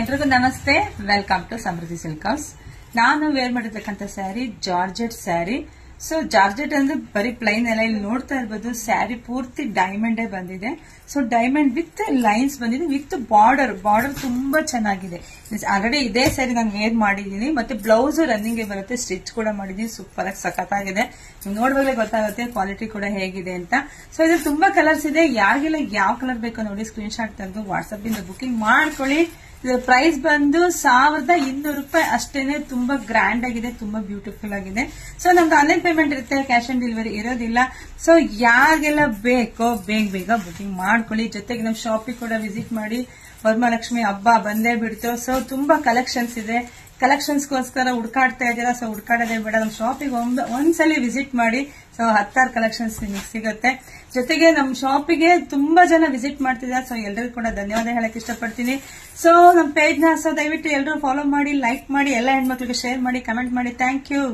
ಎಲ್ರಿಗೂ ನಮಸ್ತೆ. Welcome to Samriddhi silk house. ನಾನು ವೇರ್ ಮಾಡಿರ್ತಕ್ಕಂಥ sari georgette sari. So georgette ಅಂದ್ರೆ ಬರೀ ಪ್ಲೈನ್ ಎಲ್ಲ ಇಲ್ಲಿ ನೋಡ್ತಾ ಇರ್ಬೋದು. ಸ್ಯಾರಿ ಪೂರ್ತಿ ಡೈಮಂಡ್ ಬಂದಿದೆ. ಸೊ ಡೈಮಂಡ್ ವಿತ್ ಲೈನ್ಸ್ ಬಂದಿದೆ, ವಿತ್ ಬಾರ್ಡರ್ ತುಂಬಾ ಚೆನ್ನಾಗಿದೆ. ಆಲ್ರೆಡಿ ಇದೇ ಸ್ಯಾರಿ ನಾನು ವೇರ್ ಮಾಡಿದೀನಿ, ಮತ್ತೆ ಬ್ಲೌಸ್ ರನ್ನಿಂಗ್ ಬರುತ್ತೆ, ಸ್ಟಿಚ್ ಕೂಡ ಮಾಡಿದೀನಿ. ಸೂಪರ್ ಆಗಿ ಸಖತ್ತಾಗಿದೆ. ನೀವು ನೋಡುವಾಗಲೇ ಗೊತ್ತಾಗುತ್ತೆ ಕ್ವಾಲಿಟಿ ಕೂಡ ಹೇಗಿದೆ ಅಂತ. ಸೊ ಇದು ತುಂಬಾ ಕಲರ್ಸ್ ಇದೆ. ಯಾರಿಗೆಲ್ಲ ಯಾವ ಕಲರ್ ಬೇಕೋ ನೋಡಿ ಸ್ಕ್ರೀನ್ ಶಾಟ್ ತೆಗೆದು ವಾಟ್ಸ್ಆಪ್ ಇಂದ ಬುಕಿಂಗ್ ಮಾಡ್ಕೊಳ್ಳಿ. ಪ್ರೈಸ್ ಬಂದು 1200 ರೂಪಾಯಿ ಅಷ್ಟೇನೆ. ತುಂಬಾ ಗ್ರ್ಯಾಂಡ್ ಆಗಿದೆ, ತುಂಬಾ ಬ್ಯೂಟಿಫುಲ್ ಆಗಿದೆ. ಸೊ ನಮ್ದು ಆನ್ಲೈನ್ ಪೇಮೆಂಟ್ ಇರುತ್ತೆ, ಕ್ಯಾಶ್ ಆನ್ ಡೆಲಿವರಿ ಇರೋದಿಲ್ಲ. ಸೊ ಯಾರಿಗೆಲ್ಲ ಬೇಕೋ ಬೇಗ ಬುಕಿಂಗ್ ಮಾಡ್ಕೊಳ್ಳಿ. ಜೊತೆಗೆ ನಮ್ಮ ಶಾಪಿಗೆ ಕೂಡ ವಿಸಿಟ್ ಮಾಡಿ. ವರಮಹಾಲಕ್ಷ್ಮಿ ಹಬ್ಬ ಬಂದೇ ಬಿಡ್ತು. ಸೊ ತುಂಬಾ ಕಲೆಕ್ಷನ್ಸ್ ಇದೆ. ಕಲೆಕ್ಷನ್ಸ್ಗೋಸ್ಕರ ಹುಡ್ಕಾಡ್ತಾ ಇದ್ದೀರಾ, ಸೊ ಹುಡ್ಕಾಡೋದೇ ಬೇಡ, ನಮ್ಮ ಶಾಪಿಗೆ ಒಂದ್ಸಲಿ ವಿಸಿಟ್ ಮಾಡಿ. ಸೊ 10 ಕಲೆಕ್ಷನ್ಸ್ ನಿಮಗೆ ಸಿಗುತ್ತೆ. ಜೊತೆಗೆ ನಮ್ಮ ಶಾಪಿಗೆ ತುಂಬಾ ಜನ ವಿಸಿಟ್ ಮಾಡ್ತಿದ್ದಾರೆ. ಸೊ ಎಲ್ಲರಿಗೂ ಕೂಡ ಧನ್ಯವಾದ ಹೇಳಕ್ ಇಷ್ಟಪಡ್ತೀನಿ. ಸೊ ನಮ್ಮ ಪೇಜ್ ನ ದಯವಿಟ್ಟು ಎಲ್ಲರೂ ಫಾಲೋ ಮಾಡಿ, ಲೈಕ್ ಮಾಡಿ, ಎಲ್ಲ ಹೆಣ್ಮಕ್ಳಿಗೆ ಶೇರ್ ಮಾಡಿ, ಕಮೆಂಟ್ ಮಾಡಿ. Thank you.